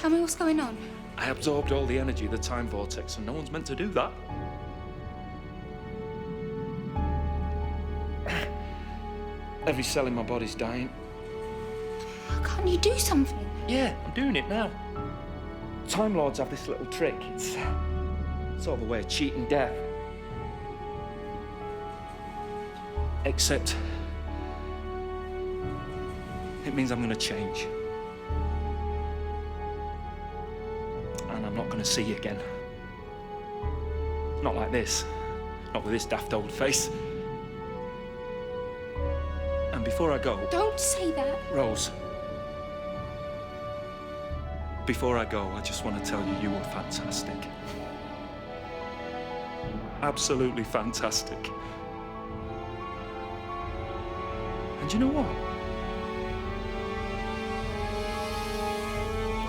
Tell me what's going on. I absorbed all the energy of the time vortex, and no one's meant to do that. Every cell in my body's dying. Can't you do something? Yeah, I'm doing it now. Time Lords have this little trick. It's sort of a way of cheating death. Except it means I'm going to change. And I'm not going to see you again. Not like this. Not with this daft old face. And before I go... Don't say that. Rose. Before I go, I just want to tell you, you were fantastic. Absolutely fantastic. And you know what?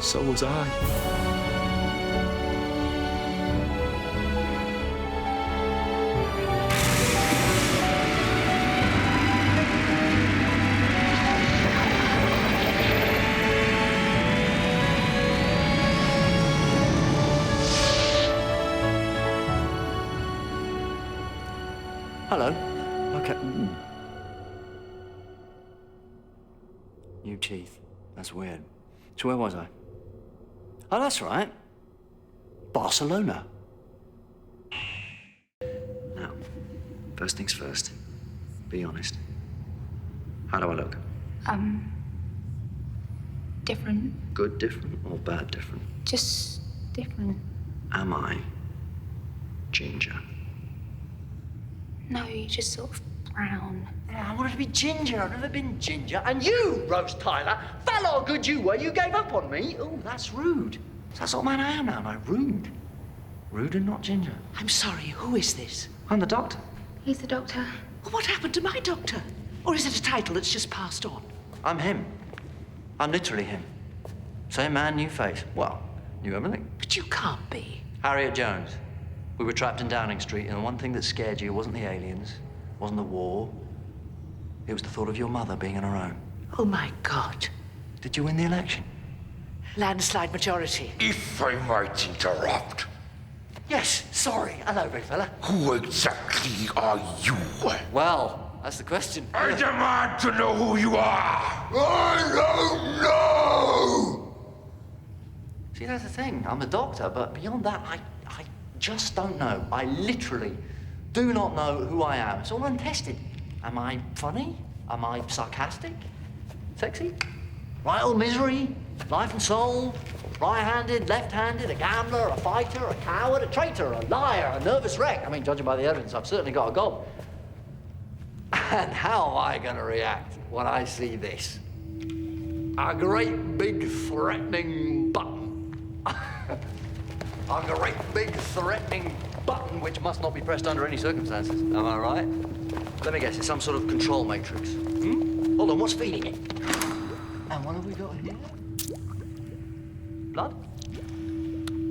So was I. Hello. Okay. New teeth. That's weird. So where was I? Oh, that's right. Barcelona. Now, first things first. Be honest. How do I look? Different. Good different or bad different? Just different. Am I ginger? No, you're just sort of brown. Yeah, I wanted to be ginger. I've never been ginger. And you, Rose Tyler, fella how good you were, you gave up on me. Oh, that's rude. So that's what man I am now, no? Rude. Rude and not ginger. I'm sorry, who is this? I'm the doctor. He's the doctor. Well, what happened to my doctor? Or is it a title that's just passed on? I'm him. I'm literally him. Same man, new face. Well, new everything. But you can't be. Harriet Jones. We were trapped in Downing Street, and the one thing that scared you wasn't the aliens, wasn't the war. It was the thought of your mother being on her own. Oh, my God. Did you win the election? Landslide majority. If I might interrupt, Yes, sorry. Hello, big fella. who exactly are you? Well, that's the question. I demand to know who you are. I don't know. See, that's the thing. I'm a doctor, but beyond that, I just don't know. I literally do not know who I am. It's all untested. Am I funny? Am I sarcastic? Sexy? Right old misery? Life and soul? Right-handed, left-handed, a gambler, a fighter, a coward, a traitor, a liar, a nervous wreck. I mean, judging by the evidence, I've certainly got a gob. And how am I going to react when I see this? A great big threatening button. A great big threatening button which must not be pressed under any circumstances. Am I right? Let me guess, it's some sort of control matrix. Hold on, what's feeding it? And what have we got here? Blood?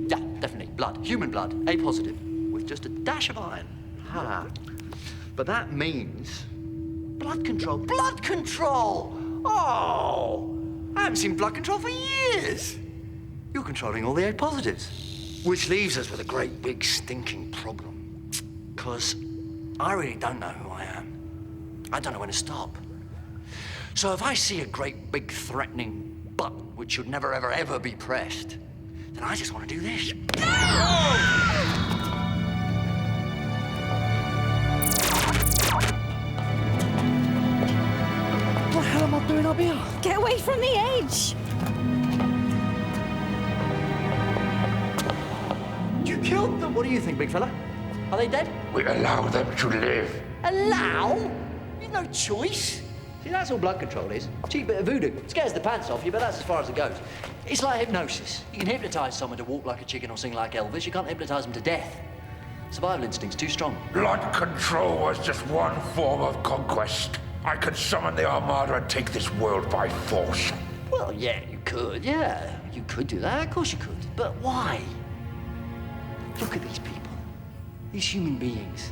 Yeah, definitely, blood. Human blood, A positive, with just a dash of iron. Ha. But that means blood control. Blood control! Oh! I haven't seen blood control for years. You're controlling all the A positives. Which leaves us with a great big stinking problem. Because I really don't know who I am. I don't know when to stop. So if I see a great big threatening button which should never ever ever be pressed, then I just want to do this. What the hell am I doing up here? Get away from the edge! You killed them. What do you think, big fella? Are they dead? We allow them to live. Allow? You've no choice. See, that's all blood control is. Cheap bit of voodoo. Scares the pants off you, but that's as far as it goes. It's like hypnosis. You can hypnotise someone to walk like a chicken or sing like Elvis. You can't hypnotise them to death. Survival instinct's too strong. Blood control was just one form of conquest. I could summon the Armada and take this world by force. Well, yeah, you could. Yeah, you could do that. Of course you could. But why? Look at these people. These human beings.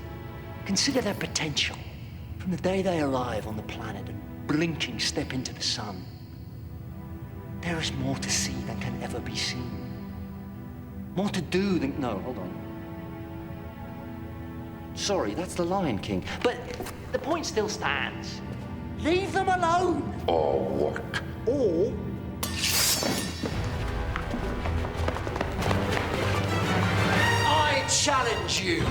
Consider their potential. From the day they arrive on the planet and blinking step into the sun. There is more to see than can ever be seen. More to do than... No, hold on. Sorry, that's the Lion King. But the point still stands. Leave them alone. Or what? Or... I challenge you.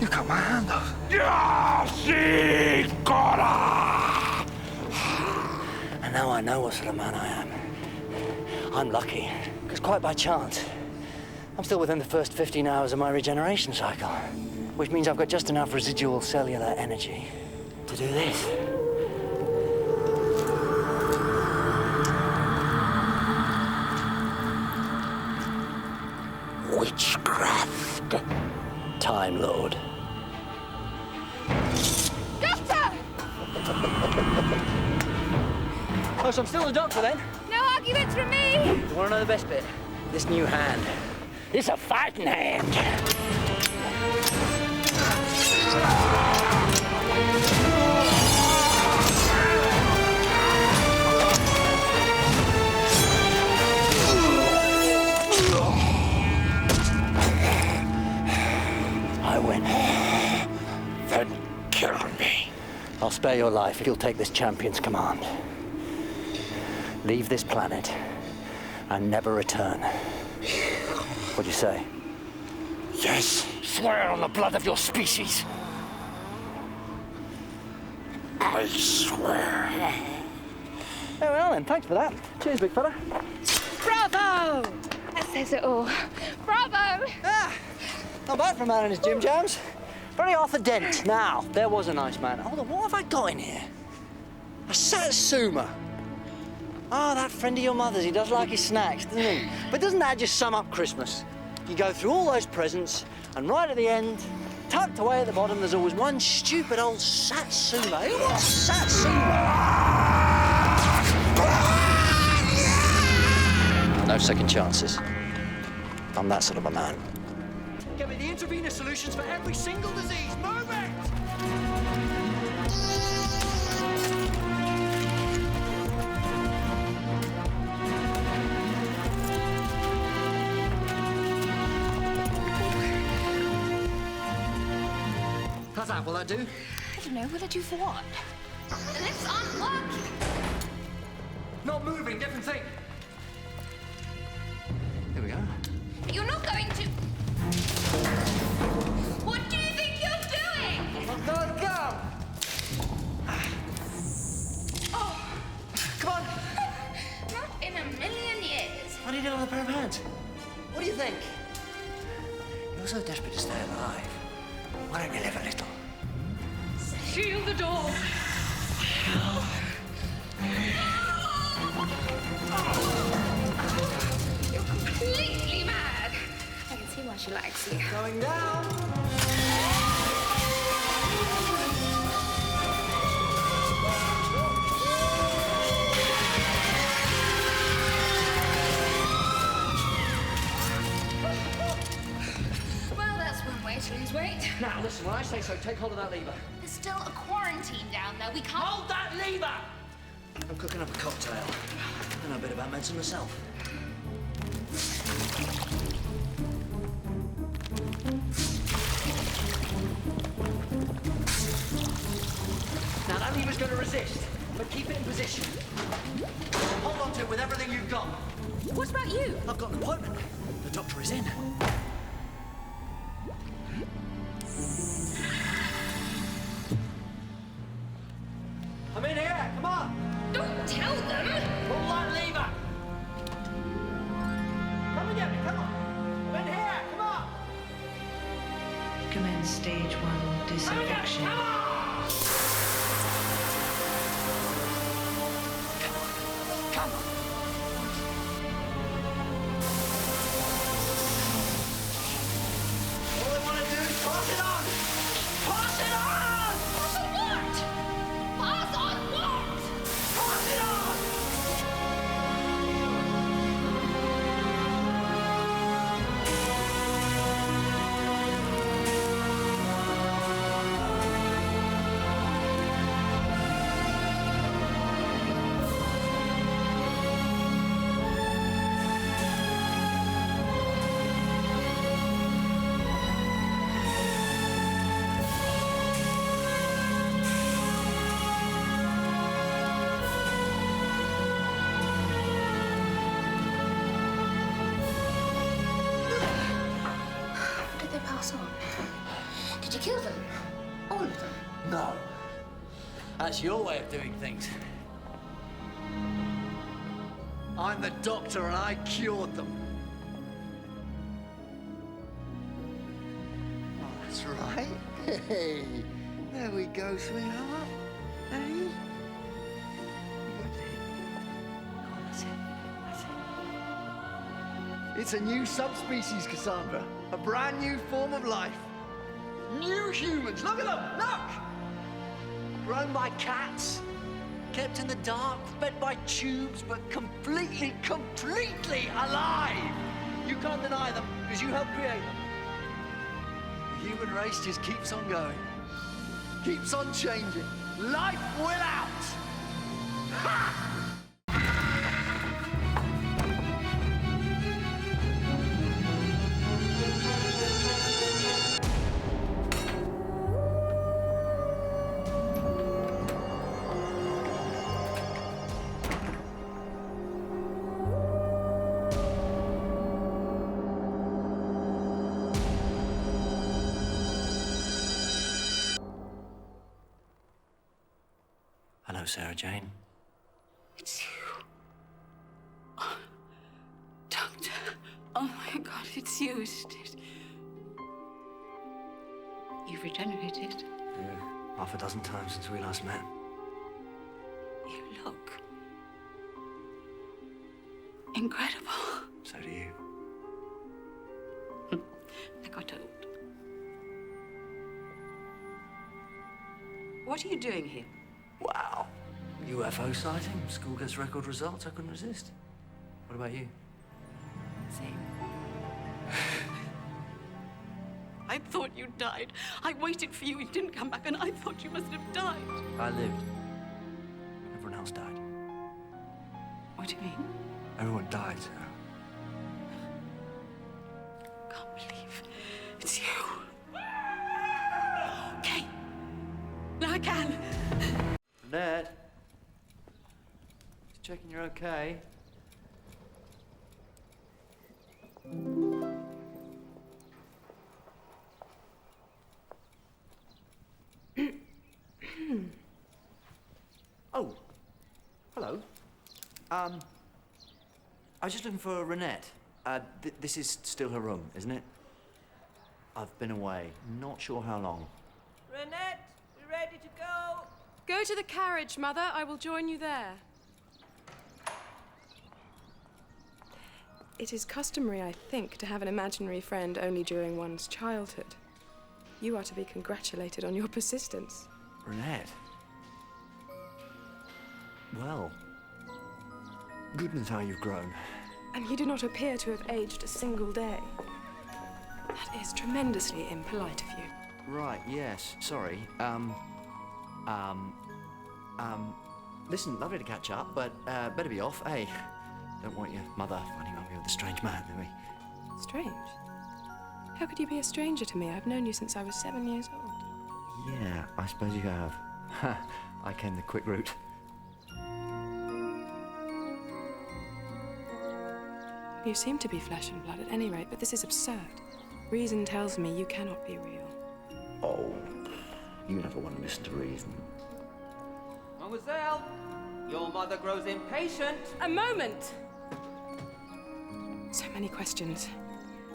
You cut my hand off. Yeah, see, Gora! And now I know what sort of man I am. I'm lucky, because quite by chance, I'm still within the first 15 hours of my regeneration cycle, which means I've got just enough residual cellular energy to do this. Witchcraft. Time Lord. Doctor! Oh, so I'm still the doctor then? No arguments from me! You want to know the best bit? This new hand. It's a fighting hand. I win. Then kill me. I'll spare your life if you'll take this champion's command. Leave this planet and never return. What'd you say? Yes. Swear on the blood of your species. I swear. Oh, well then, thanks for that. Cheers, big fella. Bravo! That says it all. Bravo! Not bad for a man in his gym jams. Very Arthur Dent. Now, there was a nice man. Hold on, what have I got in here? A Satsuma. Ah, that friend of your mother's. He does like his snacks, doesn't he? But doesn't that just sum up Christmas? You go through all those presents, and right at the end, tucked away at the bottom, there's always one stupid old Satsuma. Who wants Satsuma? No second chances. I'm that sort of a man. Get me the intravenous solutions for every single disease. Move it! How's that? Will that do? I don't know. Will it do for what? The lips aren't working. Not moving, different thing. Here we go. You're not going to... What do you think you're doing? I'm gonna go. Oh, Come on. not in a million years. What are you doing with a pair of hands? What do you think? You're so desperate to stay alive. Why don't you live a little? Seal the door. You're completely mad. I can see why she likes you. Going down. Well, that's one way to lose weight. Now, listen, when I say so, take hold of that lever. There's still a quarantine down there. We can't... Hold that lever! I'm cooking up a cocktail. I know a bit about medicine myself. Now, that lever's going to resist, but keep it in position. Hold on to it with everything you've got. What about you? I've got an appointment. The doctor is in. I'm in here, come on! Don't tell them. Pull that lever! Come and get me, come on! I'm in here, come on! Commence stage 1 disinfection. Come on! Come on! gloves on. Did you kill them? All of them? No. That's your way of doing things. I'm the doctor and I cured them. Oh, that's right. Hey, there we go, sweetheart. Hey? You got it. Oh, that's it. That's it. It's a new subspecies, Cassandra. A brand new form of life. New humans. Look at them. Look! Grown by cats. Kept in the dark, fed by tubes, but completely alive! You can't deny them, because you helped create them. The human race just keeps on going. Keeps on changing. Life will out! Ha! Hello, Sarah Jane. It's you. Oh, Doctor. Oh my God, it's you, isn't it? You've regenerated. Yeah, half a dozen times since we last met. You look incredible. So do you. I got old. What are you doing here? Wow. UFO sighting, school gets record results, I couldn't resist. What about you? Same. I thought you died. I waited for you. You didn't come back, and I thought you must have died. I lived. Everyone else died. What do you mean? Everyone died, Sarah. Can't believe it's you. Okay. Now I can. Ned? Just checking you're okay. Oh, hello. I was just looking for Renette. This is still her room, isn't it? I've been away, not sure how long. Renette, we ready to go? Go to the carriage, Mother. I will join you there. It is customary, I think, to have an imaginary friend only during one's childhood. You are to be congratulated on your persistence. Renette? Well, goodness how you've grown. And you do not appear to have aged a single day. That is tremendously impolite of you. Right, yes, sorry. Listen, lovely to catch up, but better be off. Hey, don't want your mother finding out me with a strange man, do we? Strange? How could you be a stranger to me? I've known you since I was 7 years old. Yeah, I suppose you have. I came the quick route. You seem to be flesh and blood at any rate, but this is absurd. Reason tells me you cannot be real. Oh, you never want to listen to reason. Mademoiselle, your mother grows impatient. A moment! So many questions.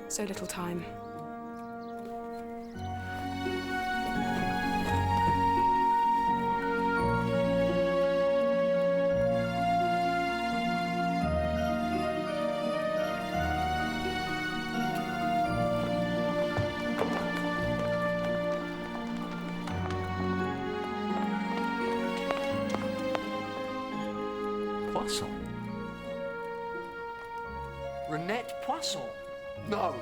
So little time. Poisson? Renette Poisson? No.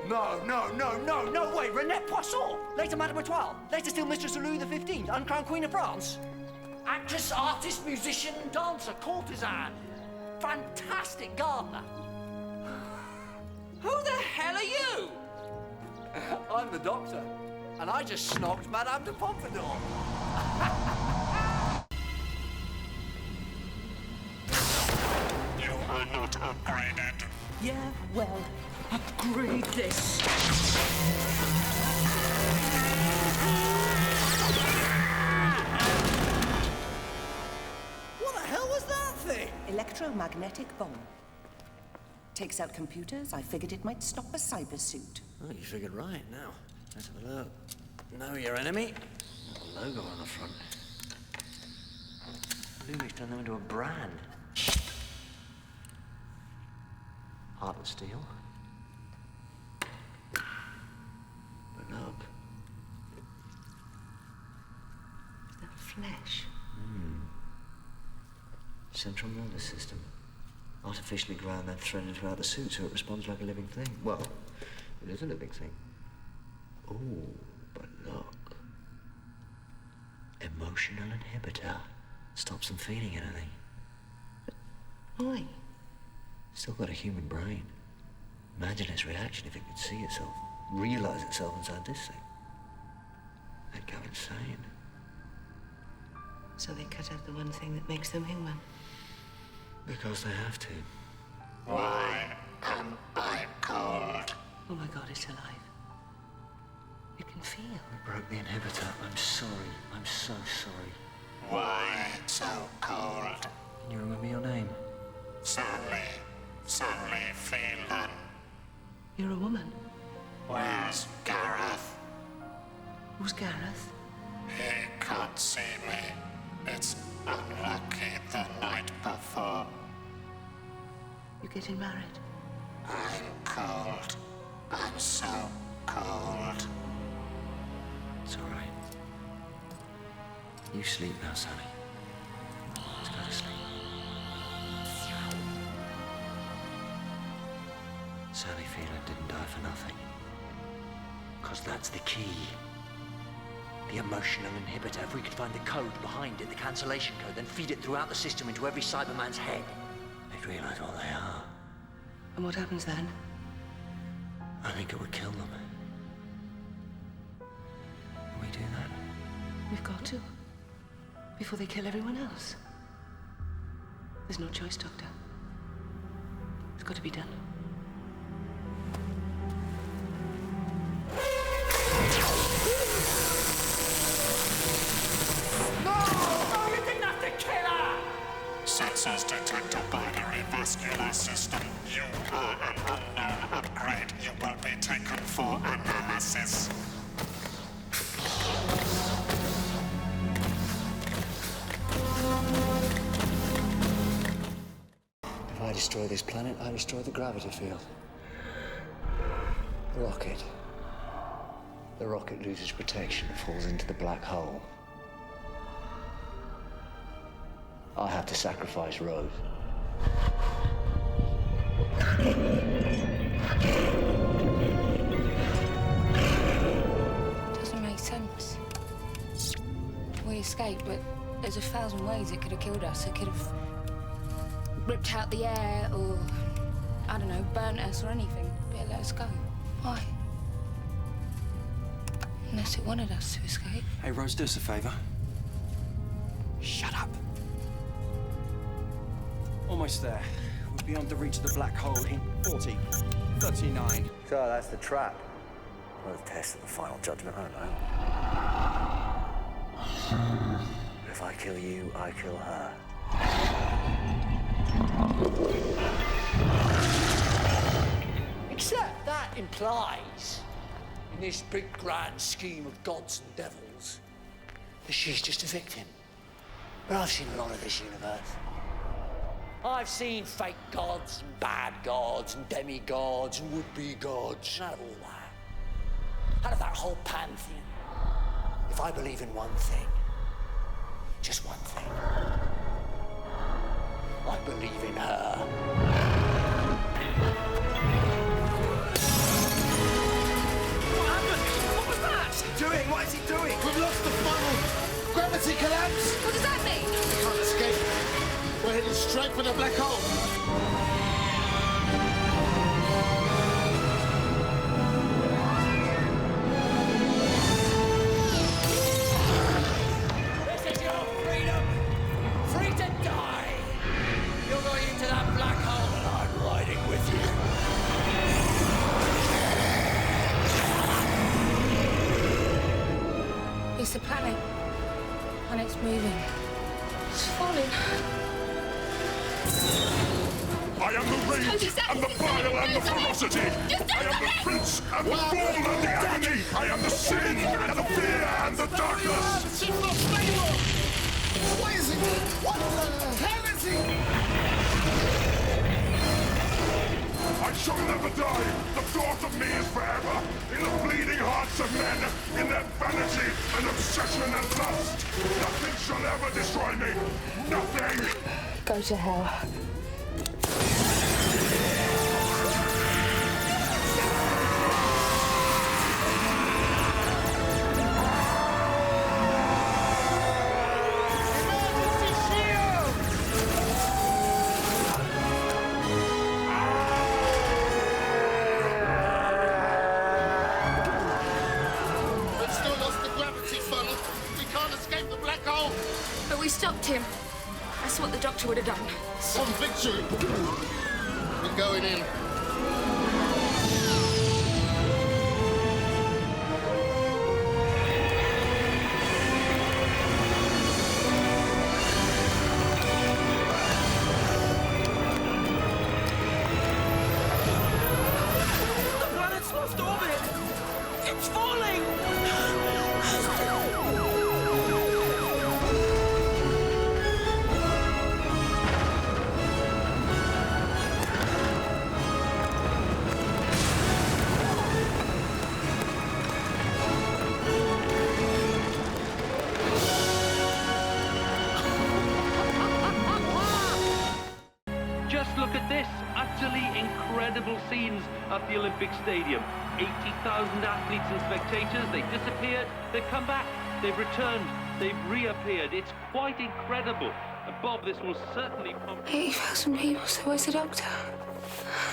No way! Renette Poisson! Later Madame Etoile, later still Mistress of Louis XV, uncrowned Queen of France. Actress, artist, musician, dancer, courtesan. Fantastic gardener. Who the hell are you? I'm the doctor, and I just snogged Madame de Pompadore. You are not upgraded. Yeah, well, upgrade this. What the hell was that thing? Electromagnetic bomb. Takes out computers. I figured it might stop a cyber suit. Oh, you figured right. Now, let's have a look. Know your enemy. A logo on the front. Lumix turned them into a brand. Heart of steel. But look. Is that flesh? Central nervous system. Artificially ground that threaded throughout the suit so it responds like a living thing. Well, it is a living thing. Oh, but look. Emotional inhibitor. Stops them feeling anything. Why? Still got a human brain. Imagine its reaction if it could see itself, realize itself inside this thing. They'd go insane. So they cut out the one thing that makes them human. Because they have to. Why am I cold? Oh my God, it's alive. You can feel. We broke the inhibitor. I'm sorry. I'm so sorry. Why so cold? Can you remember your name? Suddenly feeling. You're a woman. Where's Gareth? Who's Gareth? He can't see me. It's unlucky the night before. You getting married? I'm cold. I'm so cold. It's all right. You sleep now, Sally. Let's go to sleep. Sally Phelan didn't die for nothing. Because that's the key. The emotional inhibitor. If we could find the code behind it, the cancellation code, then feed it throughout the system into every Cyberman's head, they'd realize what they are. And what happens then? I think it would kill them. Can we do that? We've got to. Before they kill everyone else. There's no choice, Doctor. It's got to be done. No, you didn't have to kill her! Sensors detect a binary vascular system. You are an unknown upgrade. You will be taken for analysis. If I destroy this planet, I destroy the gravity field. Rocket. The rocket loses protection, falls into the black hole. I have to sacrifice Rose. Doesn't make sense. We escaped, but there's 1,000 ways it could have killed us. It could have ripped out the air, or, I don't know, burnt us or anything. But it let us go. Why? Unless it wanted us to escape. Hey, Rose, do us a favour. Shut up. Almost there. We're beyond the reach of the black hole in 40, 39. So that's the trap. Well, the test of the final judgment, I don't know. If I kill you, I kill her. Except that implies, in this big grand scheme of gods and devils, that she's just a victim. But I've seen a lot of this universe. I've seen fake gods and bad gods and demigods and would-be gods. Out of all that. Out of that whole pantheon. If I believe in one thing, just one thing, I believe in her. What happened? What was that? What's he doing? What is he doing? We've lost the funnel. Gravity collapse. What does that mean? We can't escape. We're heading straight for the black hole. This is your freedom. Free to die. You're going into that black hole and I'm riding with you. a planet. And it's moving. It's falling. I am the rage and the bile and the ferocity. I am the prince and the fall and the agony. I am the sin and the fear and the darkness. What is it? What the hell is he? I shall never die. The thought of me is forever. In the bleeding hearts of men, in their vanity and obsession and lust. Nothing shall ever destroy me. Nothing. Go to hell. But we stopped him. That's what the doctor would have done. Some victory. We're going in. The planet's lost orbit. It's falling. Look at this, utterly incredible scenes at the Olympic Stadium. 80,000 athletes and spectators, they disappeared, they've come back, they've returned, they've reappeared. It's quite incredible. Bob, this will certainly prompt... 80,000 people, so where's the doctor?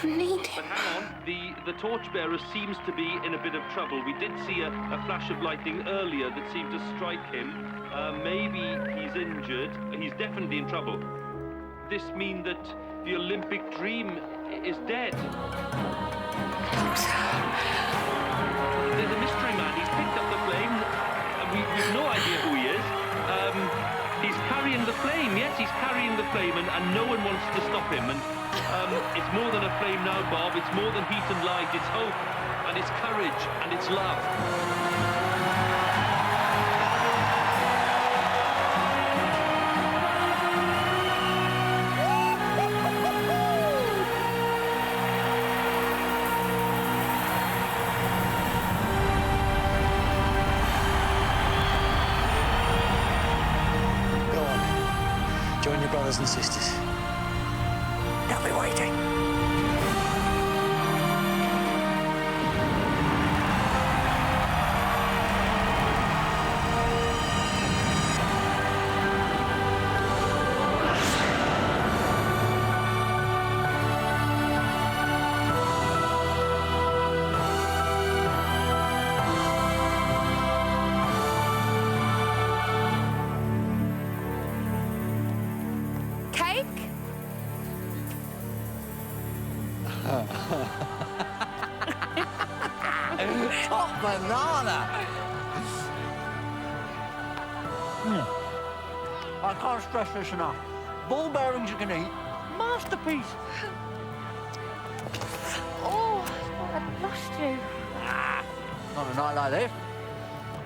I need him. But hang on, the torchbearer seems to be in a bit of trouble. We did see a flash of lightning earlier that seemed to strike him. Maybe he's injured. He's definitely in trouble. This mean that the Olympic dream is dead. There's a mystery man. He's picked up the flame. We've no idea who he is. He's carrying the flame. Yes, he's carrying the flame, and no one wants to stop him. And it's more than a flame now, Bob. It's more than heat and light. It's hope, and it's courage, and it's love. Join your brothers and sisters. They'll be waiting. Top banana! I can't stress this enough. Ball bearings you can eat. Masterpiece. Oh, I thought I'd lost you. Not a night like this.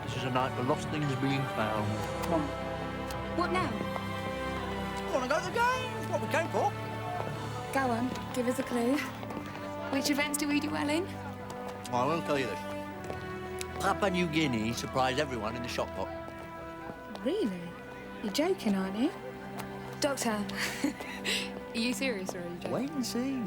This is a night for lost things being found. Come on. What now? I want to go to the game. That's what we came for. Go on, give us a clue. Which events do we do well in? I won't tell you this. Papua New Guinea surprised everyone in the shot pot. Really? You're joking, aren't you? Doctor, are you serious or are you joking? Wait and see.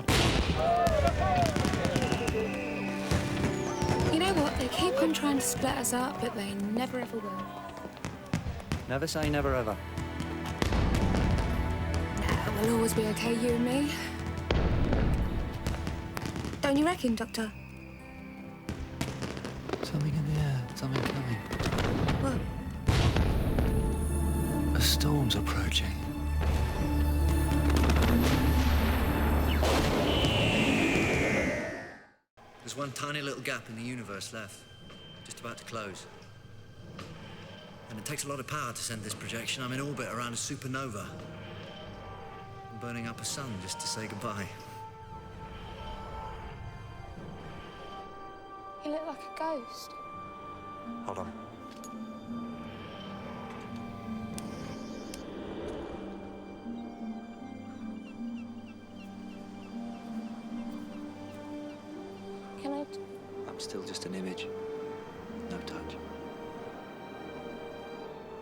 You know what? They keep on trying to split us up, but they never ever will. Never say never ever. Nah, we'll always be okay, you and me. Don't you reckon, Doctor? Something in the air. Something coming. What? A storm's approaching. There's one tiny little gap in the universe left. Just about to close. And it takes a lot of power to send this projection. I'm in orbit around a supernova. I'm burning up a sun just to say goodbye. You look like a ghost. Hold on. Can I... I'm still just an image. No touch.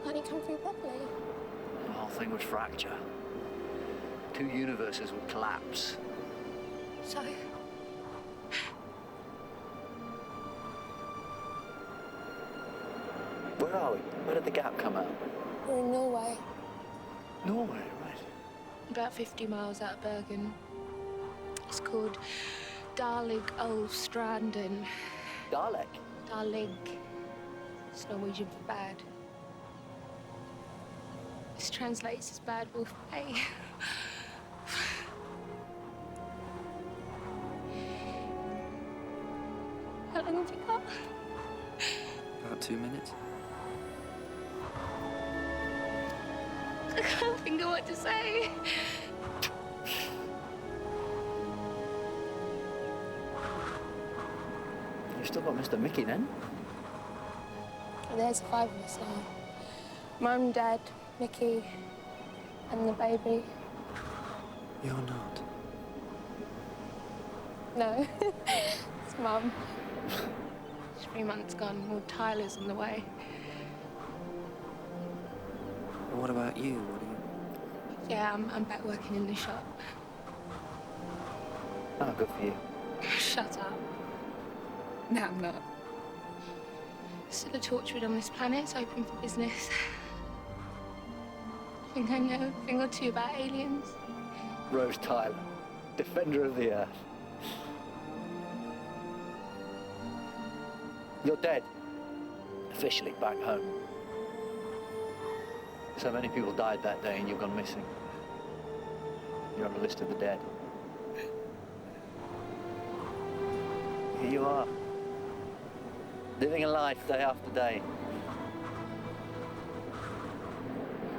Can't you come through properly? The whole thing would fracture. 2 universes would collapse. So... Where are we? Where did the gap come out? We're in Norway. Norway, right. About 50 miles out of Bergen. It's called Dalek Dalek? Dalek. It's Norwegian for bad. This translates as bad wolf bay. How long have you got? About 2 minutes. I can't think of what to say. You've still got Mr. Mickey then? There's 5 of us now. Mum, Dad, Mickey, and the baby. You're not. No, it's Mum. She's 3 months gone. Well, Tyler's on the way. What about you? What do you... Yeah, I'm back working in the shop. Oh, good for you. Shut up. No, I'm not. Still a torchwood on this planet. It's open for business. I think I know a thing or two about aliens. Rose Tyler, defender of the Earth. You're dead. Officially back home. So many people died that day and you've gone missing. You're on the list of the dead. Here you are. Living a life day after day.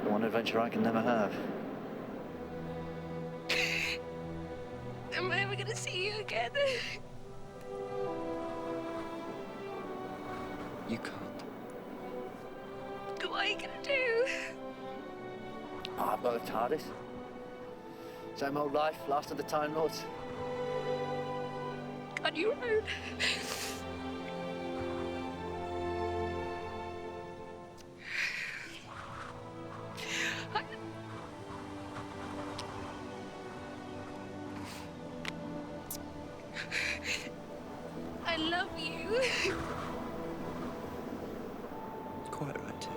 The one adventure I can never have. Am I ever gonna see you again? You can't. What are you gonna do? Oh, I've got a TARDIS. Same old life, last of the Time Lords. On your own. I love you. Quite right, too.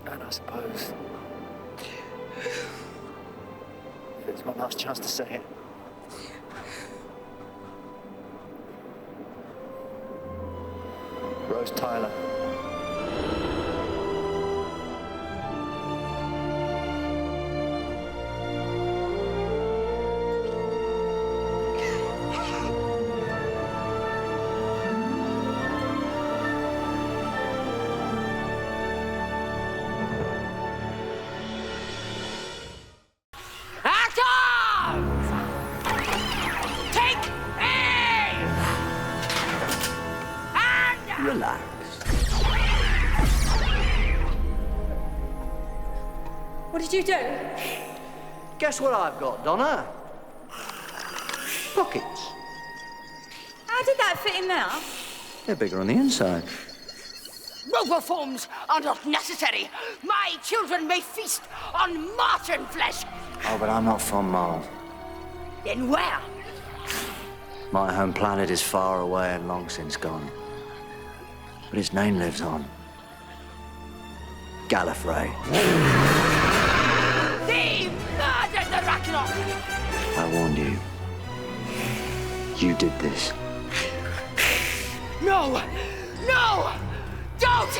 And I suppose it's my last chance to say it. Rose Tyler. Relax. What did you do? Guess what I've got, Donna? Pockets. How did that fit in there? They're bigger on the inside. Robot forms are not necessary. My children may feast on Martian flesh. Oh, but I'm not from Mars. Then where? My home planet is far away and long since gone. But its name lives on. Gallifrey. They murdered the Ragnarok! I warned you. You did this. No! No! Don't!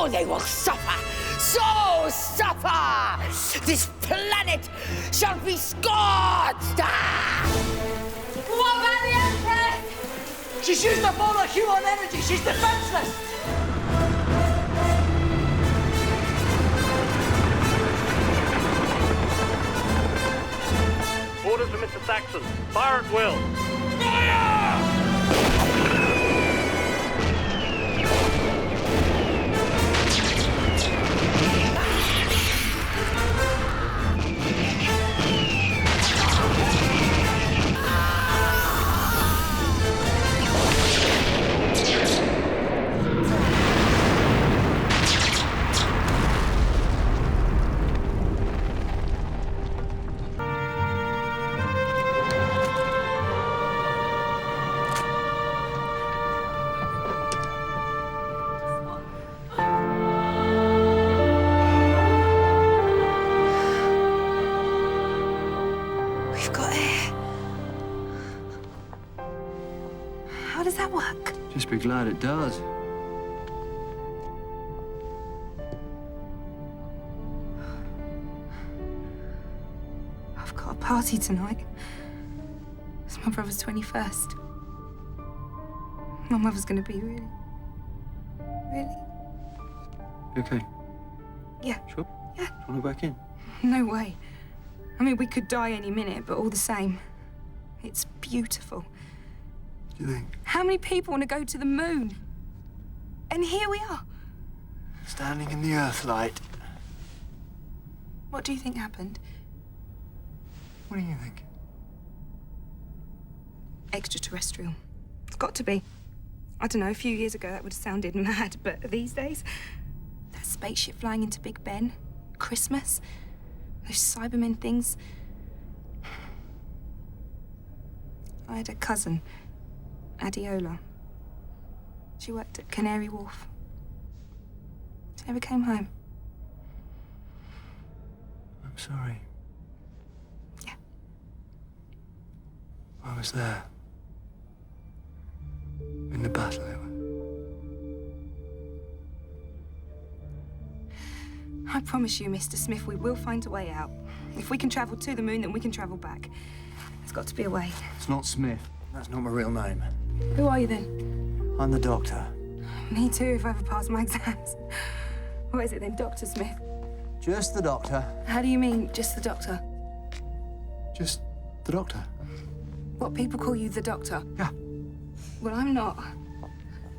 Oh, they will suffer. So suffer. This planet shall be scorched. What about the Empress? She's used up all her human energy. She's defenseless. Orders from Mr. Saxon. Fire at will. We've got air. How does that work? Just be glad it does. I've got a party tonight. It's my brother's 21st. My mother's gonna be really... You okay? Yeah. Sure? Yeah. Do you want to go back in? No way. I mean, we could die any minute, but all the same, it's beautiful. Do you think? How many people want to go to the moon? And here we are. Standing in the Earthlight. What do you think happened? What do you think? Extraterrestrial. It's got to be. I don't know, a few years ago that would have sounded mad, but these days, that spaceship flying into Big Ben, Christmas, those Cybermen things. I had a cousin, Adiola. She worked at Canary Wharf. She never came home. I'm sorry. Yeah. I was there. In the battle. I promise you, Mr. Smith, we will find a way out. If we can travel to the moon, then we can travel back. There's got to be a way. It's not Smith. That's not my real name. Who are you then? I'm the Doctor. Me too, if I ever pass my exams. What is it then, Dr. Smith? Just the Doctor. How do you mean, just the Doctor? Just the Doctor. What, people call you the Doctor? Yeah. Well, I'm not.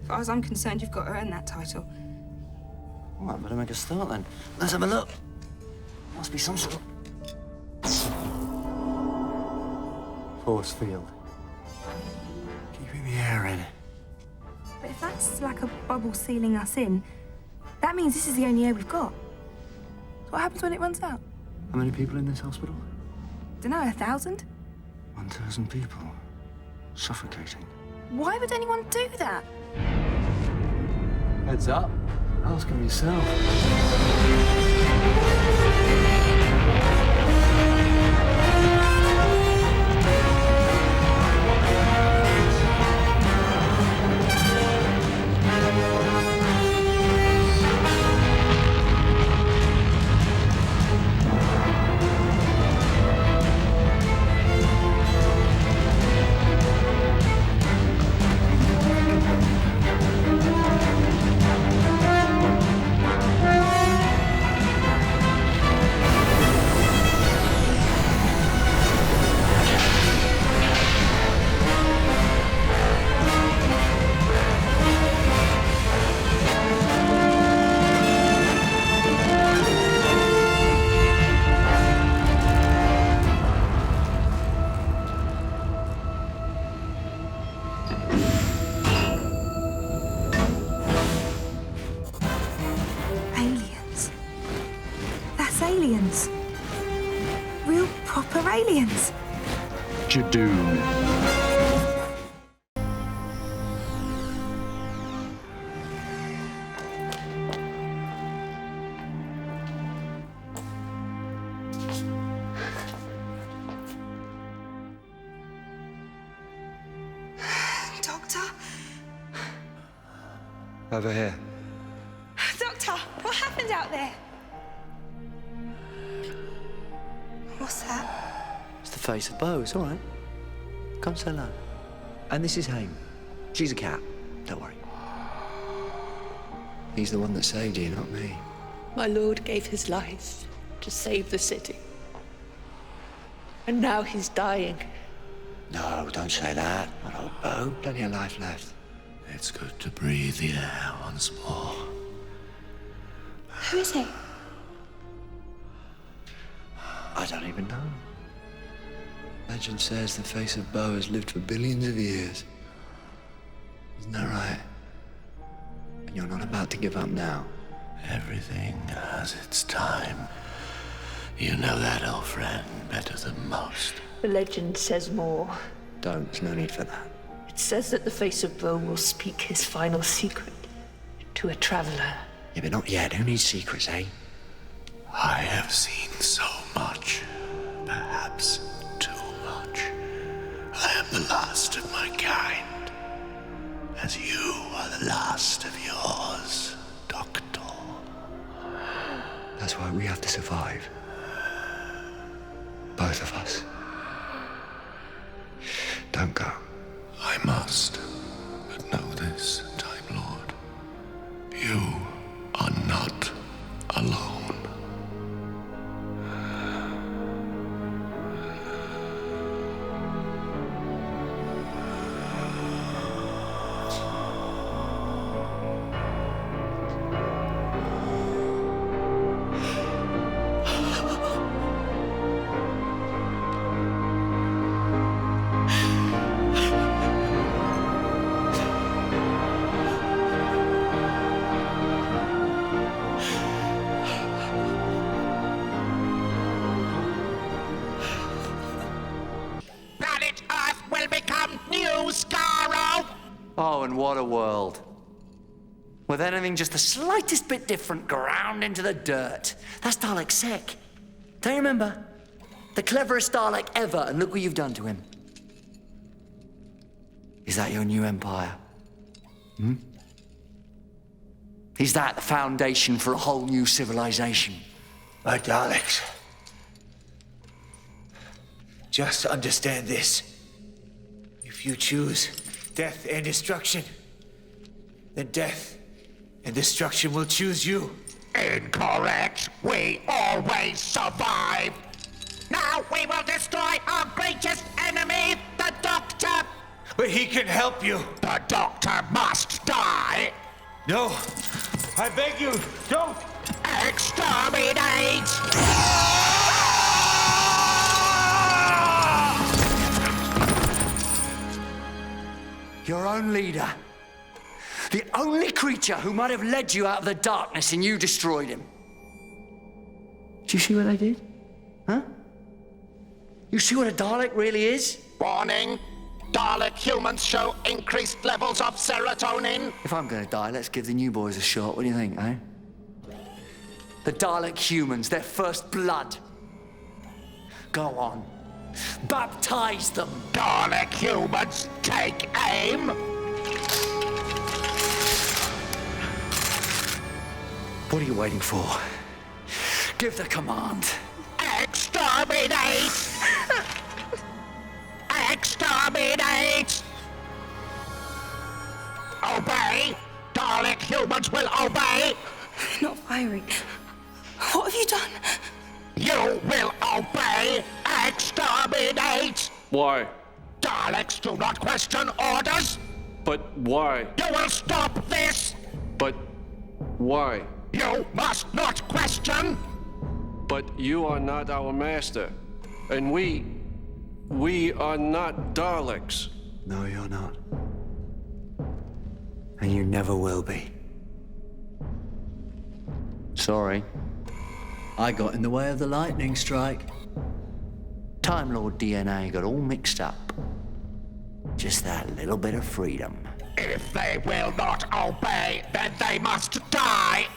As far as I'm concerned, you've got to earn that title. All right, better make a start then. Let's have a look. Must be some sort of force field. Keeping the air in. But if that's like a bubble sealing us in, that means this is the only air we've got. So what happens when it runs out? How many people in this hospital? Dunno, 1,000? 1,000 people. Suffocating. Why would anyone do that? Heads up. Ask him yourself. aliens. Real proper aliens. Jadoon. Doctor? Over here. Doctor! What happened out there? What's that? It's the face of Beau. It's all right. Come say hello. And this is Haim. She's a cat. Don't worry. He's the one that saved you, not me. My lord gave his life to save the city. And now he's dying. No, don't say that. Not old Beau. Plenty of life left. It's good to breathe the air once more. Who is he? I don't even know. Legend says the face of Beau has lived for billions of years. Isn't that right? And you're not about to give up now. Everything has its time. You know that, old friend, better than most. The legend says more. Don't. There's no need for that. It says that the face of Beau will speak his final secret to a traveler. Yeah, but not yet. Who needs secrets, eh? I have seen so much. Perhaps too much. I am the last of my kind, as you are the last of yours, Doctor. That's why we have to survive. Both of us. Don't go. I must. But know this, Time Lord. You are not alone. Oh, and what a world. With anything just the slightest bit different ground into the dirt. That's Dalek Sec. Don't you remember? The cleverest Dalek ever, and look what you've done to him. Is that your new empire? Hmm? Is that the foundation for a whole new civilization? My Daleks. Just understand this. If you choose death and destruction, then death and destruction will choose you. Incorrect. We always survive. Now we will destroy our greatest enemy, the Doctor. But he can help you. The Doctor must die. No. I beg you, don't. Exterminate! Your own leader. The only creature who might have led you out of the darkness, and you destroyed him. Do you see what I did? Huh? You see what a Dalek really is? Warning. Dalek humans show increased levels of serotonin. If I'm gonna die, let's give the new boys a shot. What do you think, eh? The Dalek humans, their first blood. Go on. Baptize them. Dalek humans, take aim. What are you waiting for? Give the command. Exterminate! Exterminate! Obey! Dalek humans will obey! Not firing. What have you done? You will obey! Exterminate! Why? Daleks do not question orders! But why? You will stop this! But why? You must not question! But you are not our master. And we are not Daleks. No, you're not. And you never will be. Sorry. I got in the way of the lightning strike. Time Lord DNA got all mixed up. Just that little bit of freedom. If they will not obey, then they must die!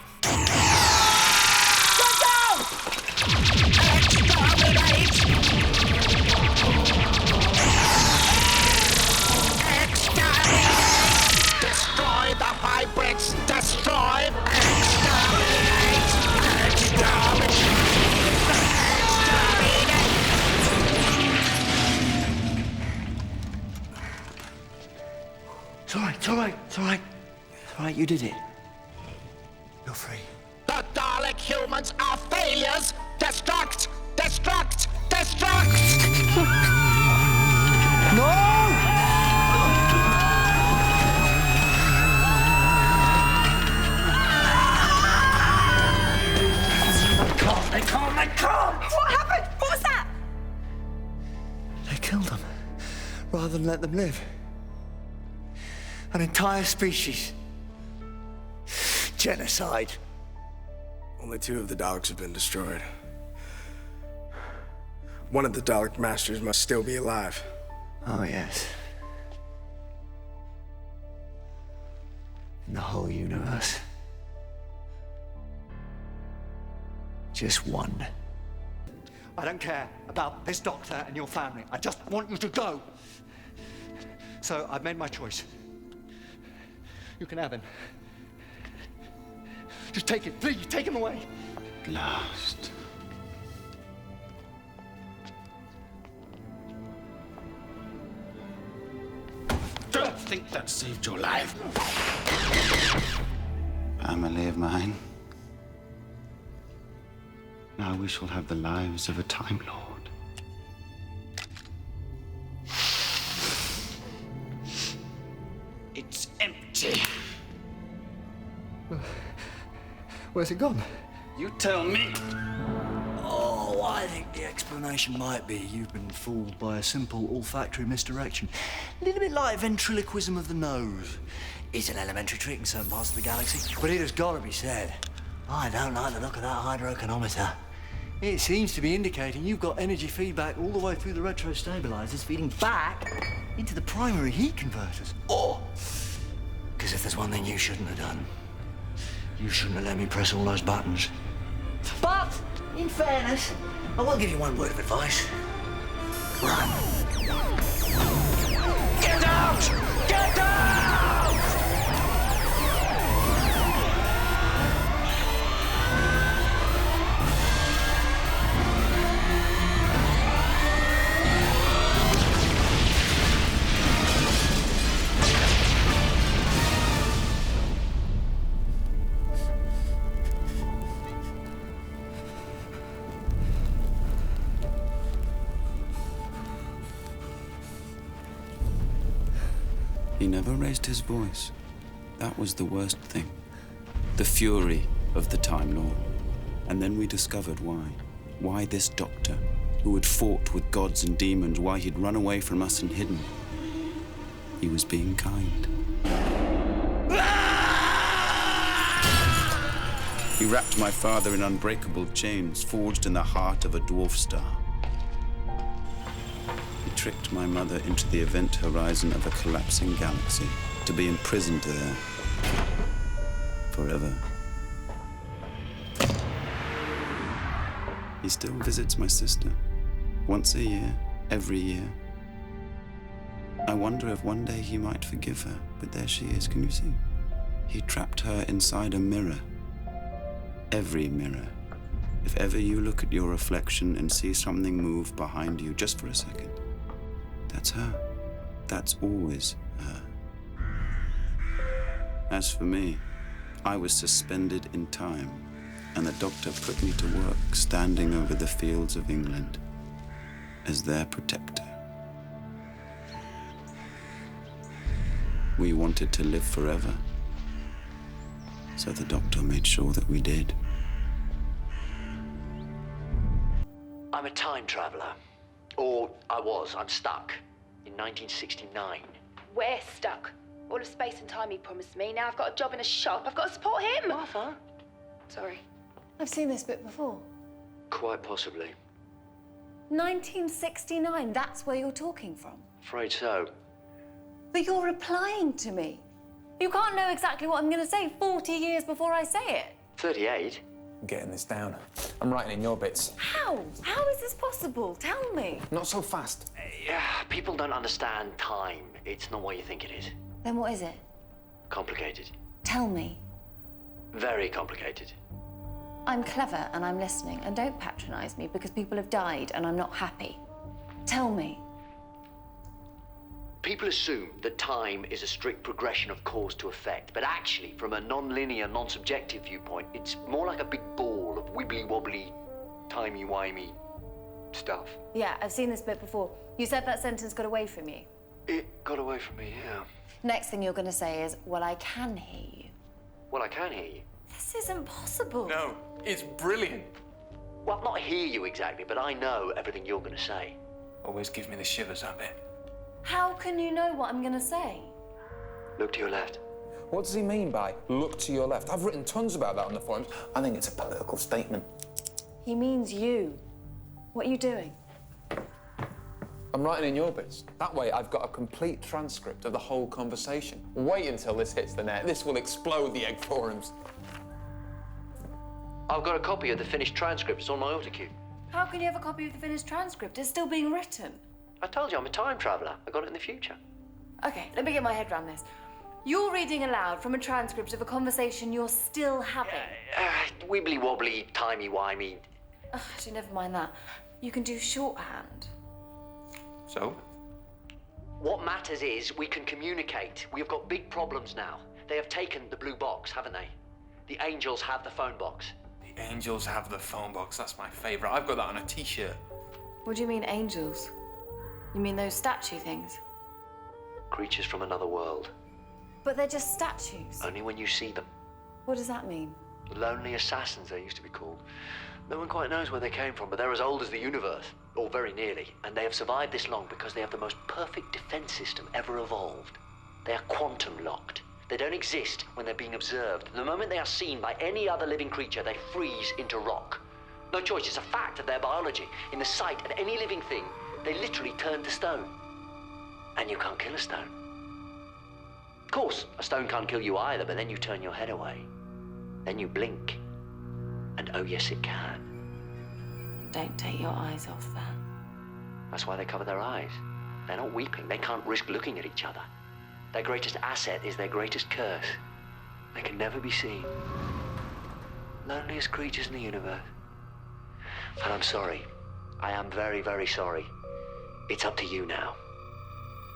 Exterminate! Exterminate! Destroy the hybrids! Destroy! Exterminate! you did it. You're free. The Dalek humans are failures! Destruct! Destruct! Destruct! No! They can't! What happened? What was that? They killed them, rather than let them live. An entire species. Genocide. Only 2 of the Daleks have been destroyed. One of the Dalek Masters must still be alive. Oh, yes. In the whole universe. Just one. I don't care about this doctor and your family. I just want you to go. So I've made my choice. You can have him. Just take it, please, take him away. Last. Don't think that saved your life. Family of mine. Now we shall have the lives of a Time Lord. It's empty. Where's it gone? You tell me. Oh, I think the explanation might be you've been fooled by a simple olfactory misdirection. A little bit like ventriloquism of the nose. It's an elementary trick in certain parts of the galaxy, but it has got to be said. I don't like the look of that hydroeconometer. It seems to be indicating you've got energy feedback all the way through the retro stabilizers, feeding back into the primary heat converters. Oh! Because if there's one thing you shouldn't have done, you shouldn't have let me press all those buttons. But, in fairness, I will give you one word of advice. Run. Get out! Get out! He never raised his voice. That was the worst thing. The fury of the Time Lord. And then we discovered why. Why this doctor, who had fought with gods and demons, why he'd run away from us and hidden. He was being kind. He wrapped my father in unbreakable chains, forged in the heart of a dwarf star. He tricked my mother into the event horizon of a collapsing galaxy, to be imprisoned there forever. He still visits my sister, once a year, every year. I wonder if one day he might forgive her, but there she is, can you see? He trapped her inside a mirror. Every mirror. If ever you look at your reflection and see something move behind you just for a second, that's her. That's always her. As for me, I was suspended in time, and the doctor put me to work standing over the fields of England as their protector. We wanted to live forever, so the doctor made sure that we did. I'm a time traveller. Or I was. I'm stuck. In 1969. We're stuck. All of space and time he promised me. Now I've got a job in a shop. I've got to support him. Martha? Sorry. I've seen this bit before. Quite possibly. 1969, that's where you're talking from. Afraid so. But you're replying to me. You can't know exactly what I'm going to say 40 years before I say it. 38? I'm getting this down. I'm writing in your bits. How? How is this possible? Tell me. Not so fast. Yeah, people don't understand time. It's not what you think it is. Then what is it? Complicated. Tell me. Very complicated. I'm clever and I'm listening, and don't patronize me because people have died and I'm not happy. Tell me. People assume that time is a strict progression of cause to effect, but actually, from a non-linear, non-subjective viewpoint, it's more like a big ball of wibbly-wobbly, timey-wimey stuff. Yeah, I've seen this bit before. You said that sentence got away from you. It got away from me, yeah. Next thing you're going to say is, well, I can hear you. Well, I can hear you. This isn't possible. No, it's brilliant. Well, not hear you exactly, but I know everything you're going to say. Always gives me the shivers, that bit. How can you know what I'm going to say? Look to your left. What does he mean by look to your left? I've written tons about that on the forums. I think it's a political statement. He means you. What are you doing? I'm writing in your bits. That way, I've got a complete transcript of the whole conversation. Wait until this hits the net. This will explode the egg forums. I've got a copy of the finished transcript. It's on my autocue. How can you have a copy of the finished transcript? It's still being written. I told you I'm a time traveller. I got it in the future. Okay, let me get my head around this. You're reading aloud from a transcript of a conversation you're still having. Wibbly-wobbly, timey-wimey. Actually, never mind that. You can do shorthand. So? What matters is we can communicate. We have got big problems now. They have taken the blue box, haven't they? The angels have the phone box. The angels have the phone box. That's my favourite. I've got that on a T-shirt. What do you mean, angels? You mean those statue things? Creatures from another world. But they're just statues. Only when you see them. What does that mean? Lonely assassins, they used to be called. No one quite knows where they came from, but they're as old as the universe, or very nearly. And they have survived this long because they have the most perfect defense system ever evolved. They are quantum locked. They don't exist when they're being observed. The moment they are seen by any other living creature, they freeze into rock. No choice, it's a fact of their biology. In the sight of any living thing, they literally turn to stone. And you can't kill a stone. Of course, a stone can't kill you either, but then you turn your head away. Then you blink. And oh yes, it can. Don't take your eyes off that. That's why they cover their eyes. They're not weeping. They can't risk looking at each other. Their greatest asset is their greatest curse. They can never be seen. Loneliest creatures in the universe. And I'm sorry. I am very, very sorry. It's up to you now.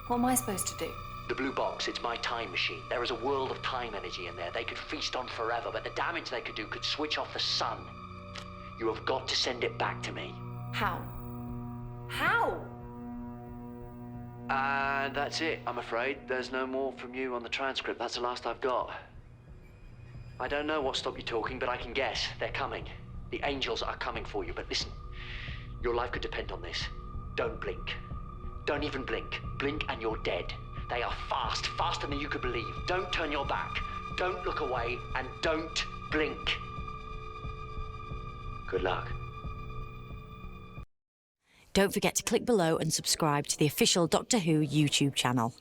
What am I supposed to do? The blue box, it's my time machine. There is a world of time energy in there. They could feast on forever, but the damage they could do could switch off the sun. You have got to send it back to me. How? How? And that's it, I'm afraid. There's no more from you on the transcript. That's the last I've got. I don't know what stopped you talking, but I can guess. They're coming. The angels are coming for you. But listen, your life could depend on this. Don't blink. Don't even blink. Blink and you're dead. They are fast, faster than you could believe. Don't turn your back. Don't look away, and don't blink. Good luck. Don't forget to click below and subscribe to the official Doctor Who YouTube channel.